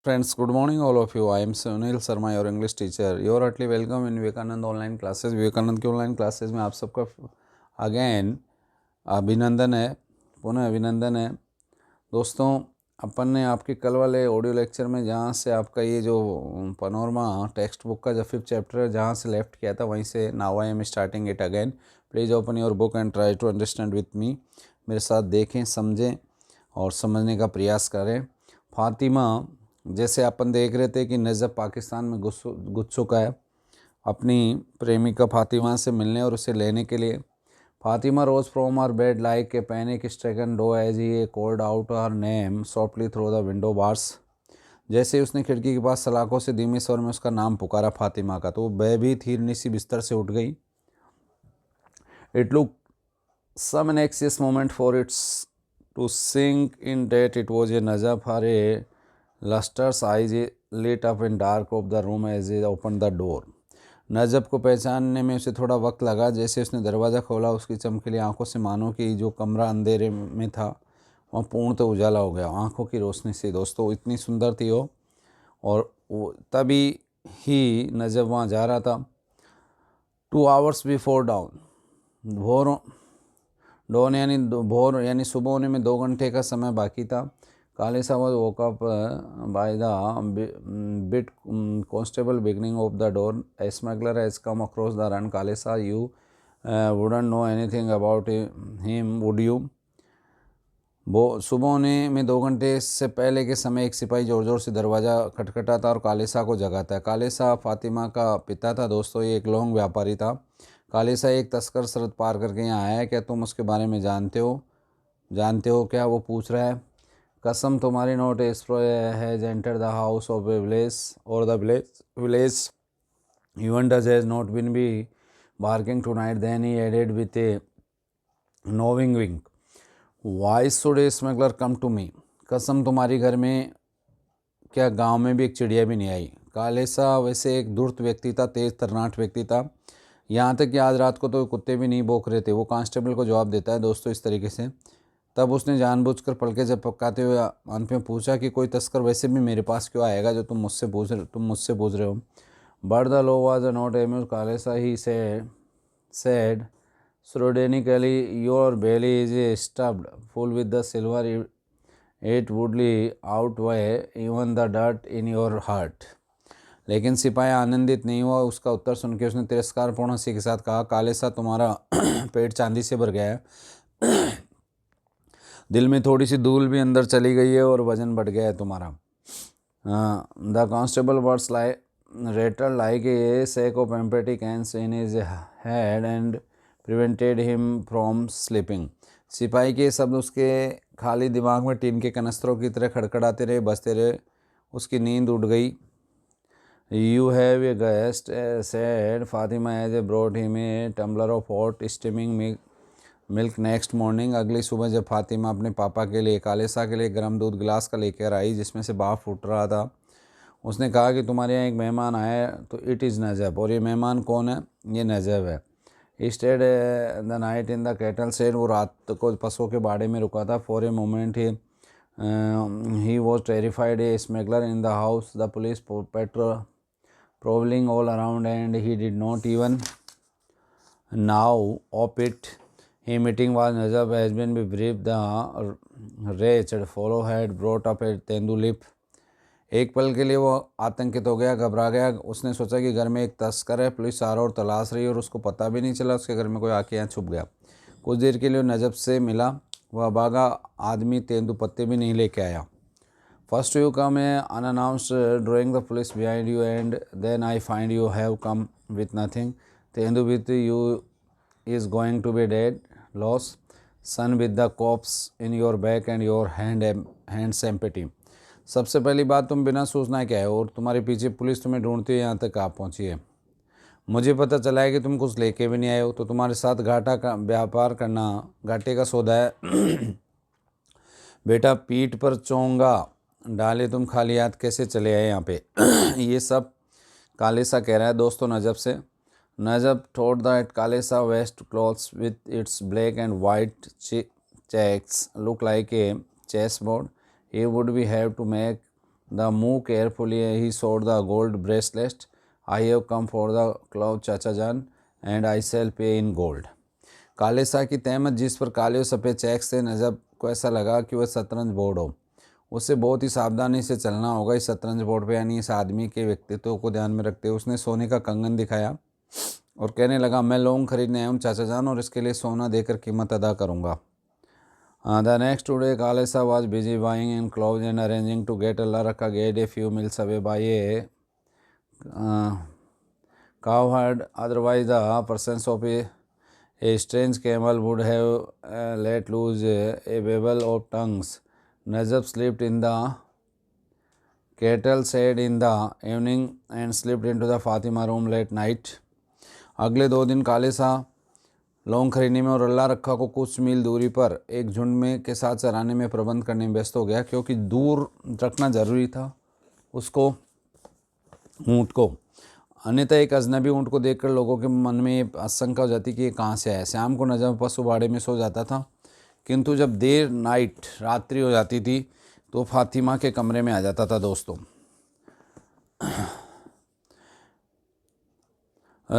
Friends, good morning, all of you. I am Sunil Sharma, your English teacher. You are heartily welcome in Vivekanand online classes. Vivekananda की online classes में आप सबका again अभिनंदन है, पुनः अभिनंदन है। दोस्तों, अपन ने आपके कल वाले ऑडियो लेक्चर में जहाँ से आपका ये जो पनोरमा टेक्स्ट बुक का जो 5th चैप्टर है जहाँ से लेफ्ट किया था वहीं से now I am starting it again. Please open your book and try to understand with me. मेरे साथ देखें, समझें और समझने का प्रयास करें। फातिमा, जैसे अपन देख रहे थे कि नजब पाकिस्तान में घुस चुका है अपनी प्रेमिका फातिमा से मिलने और उसे लेने के लिए। Fatima rose from her bed like a panic stricken doe as he called out her name softly through the window bars. जैसे ही उसने खिड़की के पास सलाखों से धीमे स्वर में उसका नाम पुकारा फातिमा का, तो वो भयभीत हिरनी सी बिस्तर से उठ गई। It look some an anxious moment for its to sink in that it was a Najaf. Her lustrous eyes lit up in dark of the room as he opened the door. नजब को पहचानने में उसे थोड़ा वक्त लगा। जैसे उसने दरवाज़ा खोला, उसकी चमकीली आंखों से मानो कि जो कमरा अंधेरे में था वह पूर्णतः उजाला हो गया आंखों की रोशनी से। दोस्तों, इतनी सुंदर थी वो, और तभी ही नजब वहाँ जा रहा था। 2 hours before dawn, भोर यानी सुबह होने में 2 घंटे का समय बाकी था। Kalisa was woke up by the beat constable banging of the door. A smuggler has come across the Rann. Kalisa, you wouldn't know anything about him would you. सुबह होने में 2 घंटे से पहले के समय एक सिपाही जोर जोर से दरवाज़ा खटखटाता और कालिसा को जगाता है। कालिसा फातिमा का पिता था। दोस्तों, ये एक लौंग व्यापारी था। कालिसा, एक तस्कर सरहद पार करके यहाँ आया है, क्या तुम उसके बारे में जानते हो क्या? वो पूछ रहा है। कसम तुम्हारी, not has enter the house of a village और the village even dog has not been be barking tonight. Then he added with a knowing wink, why should a smuggler come to me. कसम तुम्हारी, घर में क्या गांव में भी एक चिड़िया भी नहीं आई। कालिसा वैसे एक धूर्त व्यक्ति था, तेज तर्राट व्यक्ति था, यहाँ तक कि आज रात को तो कुत्ते भी नहीं भौंक रहे थे। वो कांस्टेबल को जवाब देता है दोस्तों इस तरीके से। तब उसने जानबूझकर पलके झपकाते हुए अंत में पूछा कि कोई तस्कर वैसे भी मेरे पास क्यों आएगा जो तुम मुझसे पूछ रहे हो। But the law was not amused. Kalisa he said sardonically, your belly is stuffed full with the silver. It would outweigh even the dirt in your heart. लेकिन सिपाही आनंदित नहीं हुआ। उसका उत्तर सुनकर उसने तिरस्कारपूर्ण हंसी के साथ कहा, कालिसा, तुम्हारा पेट चांदी से भर गया है, दिल में थोड़ी सी धूल भी अंदर चली गई है और वजन बढ़ गया है तुम्हारा। The constable words rattled like a sack of empty cans in his head and prevented him from sleeping. सिपाही के शब्द उसके खाली दिमाग में टीन के कनस्तरों की तरह खड़खड़ाते रहे, बजते रहे। उसकी नींद उड़ गई। You have a guest, said Fatima as they brought him a tumbler of hot steaming milk next morning. अगली सुबह जब फातिमा अपने पापा के लिए, कालिसा के लिए गर्म दूध गिलास का लेकर आई जिसमें से भाप फूट रहा था, उसने कहा कि तुम्हारे यहाँ एक मेहमान आया है। तो इट इज़ नजब। और ये मेहमान कौन है? ये नजब है। He stayed the night in the cattle shed. वो रात को पशुओं के बाड़े में रुका था। For a moment he was terrified. A smuggler in the house, the police prowling all around, and he did not even know of it. His meeting was Najab has been briefed. The wretched fellow had brought up a tendu lip. एक पल के लिए वो आतंकित हो गया, घबरा गया। उसने सोचा कि घर में एक तस्कर है, पुलिस चारों ओर तलाश रही और उसको पता भी नहीं चला उसके घर में कोई आके यहाँ छुप गया। कुछ देर के लिए नजब से मिला। वह अभागा आदमी तेंदू पत्ते भी नहीं लेके आया। First you come unannounced drawing the police behind you and then I find you have come with nothing. तेंदू with you is going to be dead loss. Son with the cops in your back and your hands empty. सबसे पहली बात, तुम बिना सूचना के आए और तुम्हारे पीछे पुलिस तुम्हें ढूंढती है, यहाँ तक आप पहुँची है। मुझे पता चला है कि तुम कुछ लेके भी नहीं आए हो, तो तुम्हारे साथ घाटा का व्यापार करना घाटे का सौदा है। बेटा, पीठ पर चोंगा डाले तुम खाली हाथ कैसे चले आए यहाँ पे? ये सब कालिसा कह रहा है दोस्तों नजब से। नजब told that Kalisa vest clothes with its black and white checks look like a chessboard. He would be have to make the move carefully. He showed the gold bracelet. I have come for the cloth, चाचा जान, and I shall pay in gold. काले शाह की तहमत जिस पर काले और सफ़ेद checks थे, नजब को ऐसा लगा कि वह शतरंज बोर्ड हो। उसे बहुत ही सावधानी से चलना होगा इस शतरंज बोर्ड पे, यानी इस आदमी के व्यक्तित्व को ध्यान में रखते हुए उसने सोने का कंगन दिखाया और कहने लगा, मैं लौंग खरीदने आया हूँ चाचा जान, और इसके लिए सोना देकर कीमत अदा करूँगा। The next day, Kalesa was busy buying in clothes and arranging to get Allah Rakha gate a few miles away by a cowherd. Otherwise, the presence of a strange camel would have let loose a babel of tongues. Najab slept in the cattle shed in the evening and slipped into the Fatima room late night. अगले 2 दिन काले शाह लौंग खरीदने में और अल्लाह रखा को कुछ मील दूरी पर एक झुंड में के साथ चराने में प्रबंध करने में व्यस्त हो गया, क्योंकि दूर रखना ज़रूरी था उसको ऊँट को। अन्यथा एक अजनबी ऊँट को देखकर लोगों के मन में आशंका हो जाती कि ये कहाँ से आया। शाम को नजम पशु बाड़े में सो जाता था, किंतु जब देर रात्रि हो जाती थी तो फातिमा के कमरे में आ जाता था। दोस्तों,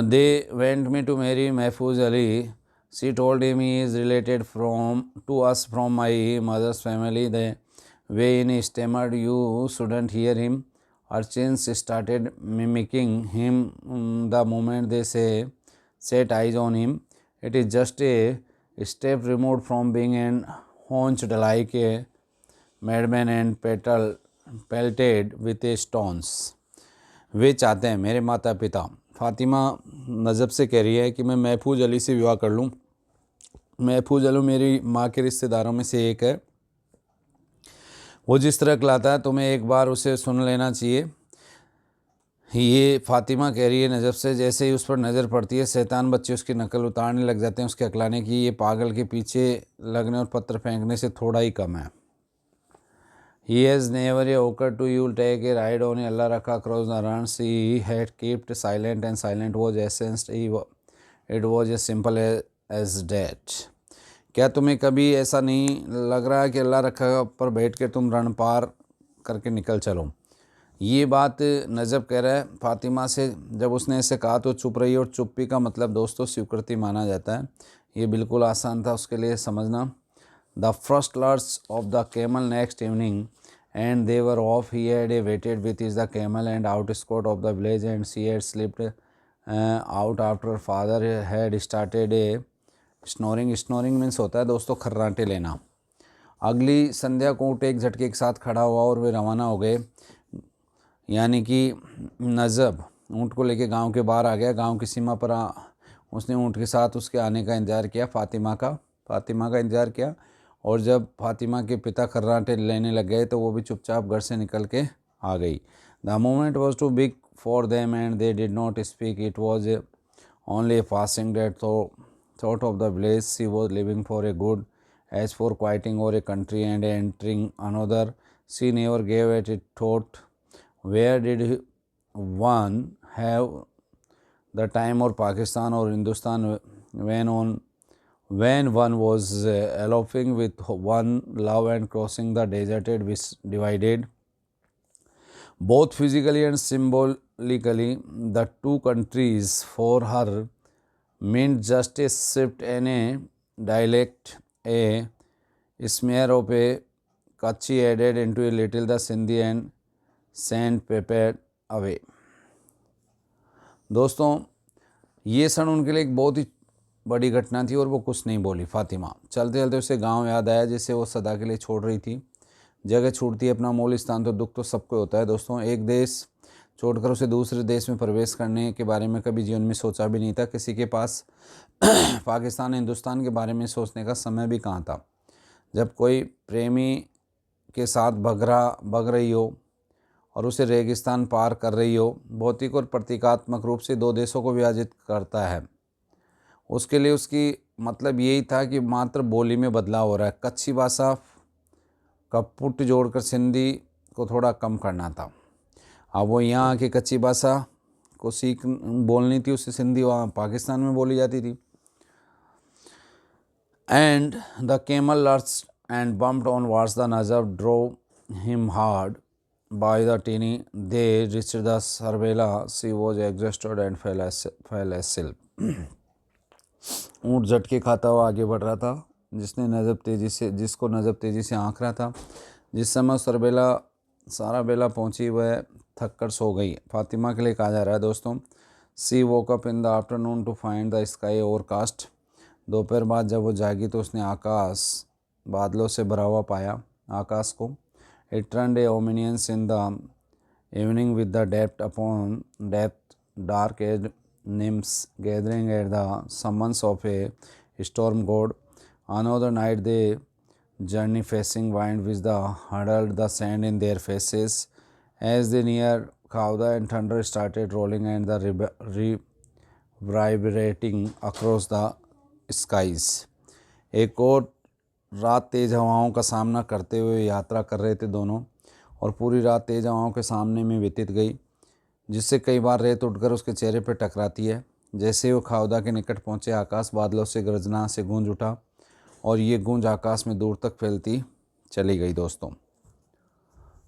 they went me to marry Mahfouz Ali. She told him he is related to us from my mother's family. The way in he stammered, you shouldn't hear him. Urchins started mimicking him the moment they set eyes on him. It is just a step removed from being an haunched like a madman and pelted with a stones. वे चाहते हैं, मेरे माता पिता, फातिमा नजब से कह रही है कि मैं महफूज अली से विवाह कर लूँ। महफूज अली मेरी माँ के रिश्तेदारों में से एक है। वो जिस तरह कहलाता है तुम्हें एक बार उसे सुन लेना चाहिए। ये फातिमा कह रही है नजब से। जैसे ही उस पर नज़र पड़ती है, शैतान बच्चे उसकी नकल उतारने लग जाते हैं उसके अकलाने की। ये पागल के पीछे लगने और पत्थर फेंकने से थोड़ा ही कम है। He has never occurred to you take a ride on Allah Rakha across the runs. He had kept silent and silent was essence. It was as simple as that. क्या तुम्हें कभी ऐसा नहीं लग रहा कि अल्लाह रखा पर बैठ के तुम रण पार करके निकल चलो? ये बात नजब कह रहा है फातिमा से। जब उसने ऐसे कहा तो चुप रही, और चुप्पी का मतलब दोस्तों स्वीकृति माना जाता है। ये बिल्कुल आसान था उसके लिए समझना। The first lurch of the camel next evening and they were off. He had waited with his the camel and outskirt of the village, and she had slipped out after her father had started a snoring. Snoring means होता है दोस्तों खर्राटे लेना। अगली संध्या को ऊँट एक झटके के साथ खड़ा हुआ और वे रवाना हो गए, यानी कि नजब ऊँट को लेके गांव के बाहर आ गया। गांव की सीमा पर उसने ऊँट के साथ उसके आने का इंतज़ार किया, फातिमा का इंतज़ार किया। और जब फातिमा के पिता खर्राटे लेने लग गए तो वो भी चुपचाप घर से निकल के आ गई। The moment was too big for them and they did not speak. It was only a passing that thought of the place she was living for a good. As for quitting or a country and entering another, she never gave it a thought. Where did one have the time, or Pakistan or Hindustan, when one was eloping with one love and crossing the deserted which divided both physically and symbolically the two countries. For her meant just a shift in a dialect, a smear of a Kachi added into a little the Sindhi and sandpapered away. दोस्तों, ये क्षण उनके लिए एक बहुत ही बड़ी घटना थी और वो कुछ नहीं बोली। फातिमा चलते चलते उसे गांव याद आया जिसे वो सदा के लिए छोड़ रही थी। जगह छूटती है अपना मूल स्थान तो दुख तो सबको होता है दोस्तों। एक देश छोड़कर उसे दूसरे देश में प्रवेश करने के बारे में कभी जीवन में सोचा भी नहीं था। किसी के पास पाकिस्तान हिंदुस्तान के बारे में सोचने का समय भी कहाँ था। जब कोई प्रेमी के साथ भग रही हो और उसे रेगिस्तान पार कर रही हो, भौतिक और प्रतीकात्मक रूप से दो देशों को विभाजित करता है। उसके लिए उसकी मतलब यही था कि मात्र बोली में बदलाव हो रहा है। कच्छी भाषा का पुट जोड़कर सिंधी को थोड़ा कम करना था। अब वो यहाँ आके कच्ची भाषा को बोलनी थी, उससे सिंधी वहाँ पाकिस्तान में बोली जाती थी। And the camel lurched and bumped onwards. The Najaf drove him hard. by the teeny. They reached the Cervella. She was exhausted and fell asleep. ऊँट झटके खाता हुआ आगे बढ़ रहा था, जिसको नजब तेजी से आँख रहा था। जिस समय साराबेला पहुंची, वह थक कर सो गई। फातिमा के लिए कहा जा रहा है दोस्तों, she woke up in the afternoon to find the sky overcast. दोपहर बाद जब वो जागी तो उसने आकाश बादलों से भरा हुआ पाया आकाश को। It turned a ominous in the evening with the depth upon depth dark as nymphs gathering at the summons of a storm god. Another night they journey facing wind which huddled the sand in their faces. As they near Khawda and thunder started rolling and the reverberating across the skies. एक और रात तेज़ हवाओं का सामना करते हुए यात्रा कर रहे थे दोनों, और पूरी रात तेज़ हवाओं के सामने में व्यतीत गई, जिससे कई बार रेत उठकर उसके चेहरे पर टकराती है। जैसे ही वो खाउदा के निकट पहुंचे, आकाश बादलों से गर्जना से गूंज उठा, और ये गूंज आकाश में दूर तक फैलती चली गई दोस्तों।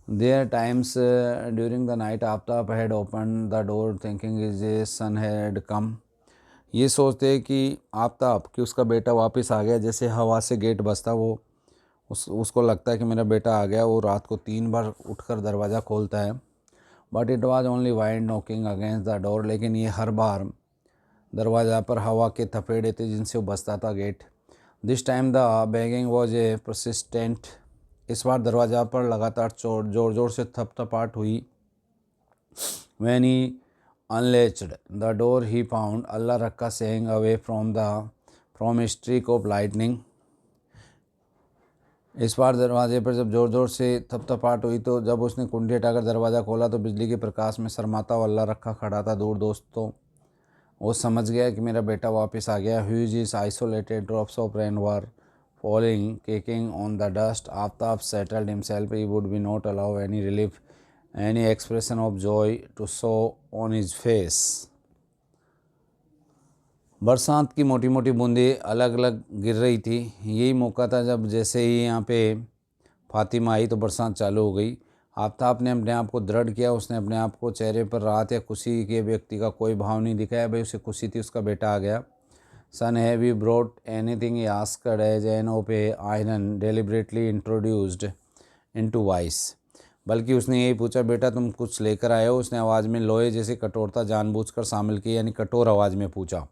There times during the night Aftab had open the door thinking is a son had come. ये सोचते कि आफ्ताब कि उसका बेटा वापस आ गया। जैसे हवा से गेट बजता, वो उसको लगता है कि मेरा बेटा आ गया। वो रात को 3 बार उठकर दरवाज़ा खोलता है, but it was only wind knocking against the door. लेकिन ये हर बार दरवाज़ा पर हवा के थपेड़े थे जिनसे वो बसता था gate. This time the banging was a persistent. इस बार दरवाज़ा पर लगातार जोर जोर से थपथपाहट हुई। When he unlatched the door he found Allah Rakha swaying away from a streak of lightning. इस बार दरवाजे पर जब ज़ोर ज़ोर से थपथपाहट हुई, तो जब उसने कुंडी हटाकर दरवाज़ा खोला तो बिजली के प्रकाश में शर्माता हुआ अल्लाह रखा खड़ा था दूर। दोस्तों, वो समझ गया कि मेरा बेटा वापस आ गया। Huge is isolated drops of rain were falling caking on the dust. Aftab settled himself. He would be not allow any relief any expression of joy to show on his face. बरसात की मोटी मोटी बूंदें अलग अलग गिर रही थी। यही मौका था जब जैसे ही यहाँ पे फातिमा आई तो बरसात चालू हो गई। आफ्ताब ने अपने आप को दृढ़ किया। उसने अपने आप को चेहरे पर राहत या खुशी के व्यक्ति का कोई भाव नहीं दिखाया। भाई उसे खुशी थी, उसका बेटा आ गया। Son have you brought anything he asked edge an of a iron deliberately introduced into voice. बल्कि उसने यही पूछा, बेटा तुम कुछ लेकर आए हो? उसने आवाज़ में लोहे जैसी कठोरता जानबूझकर शामिल की, यानी कठोर आवाज़ में पूछा।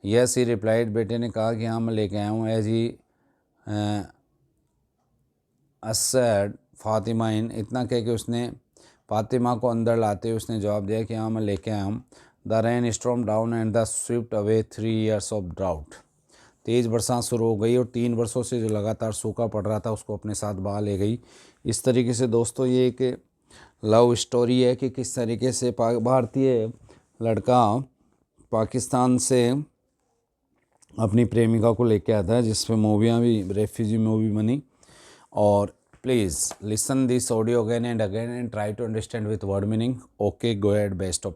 Yes he replied. बेटे ने कहा कि हाँ मैं लेके आया हूँ। एज ही असैड फातिमा इन। इतना कह के उसने फातिमा को अंदर लाते हुए उसने जवाब दिया कि हाँ मैं लेके आया हूँ। The rain storm down and the Swift away 3 years of drought. तेज़ बरसात शुरू हो गई और 3 वर्षों से जो लगातार सूखा पड़ रहा था उसको अपने साथ बहा ले गई। इस तरीके से दोस्तों ये एक लव स्टोरी है कि किस तरीके से भारतीय लड़का पाकिस्तान से अपनी प्रेमिका को लेके आता है, जिस पे मूवियाँ भी रेफ्यूजी मूवी बनी। और please listen this audio again and again and try to understand with word meaning. Okay, go at best of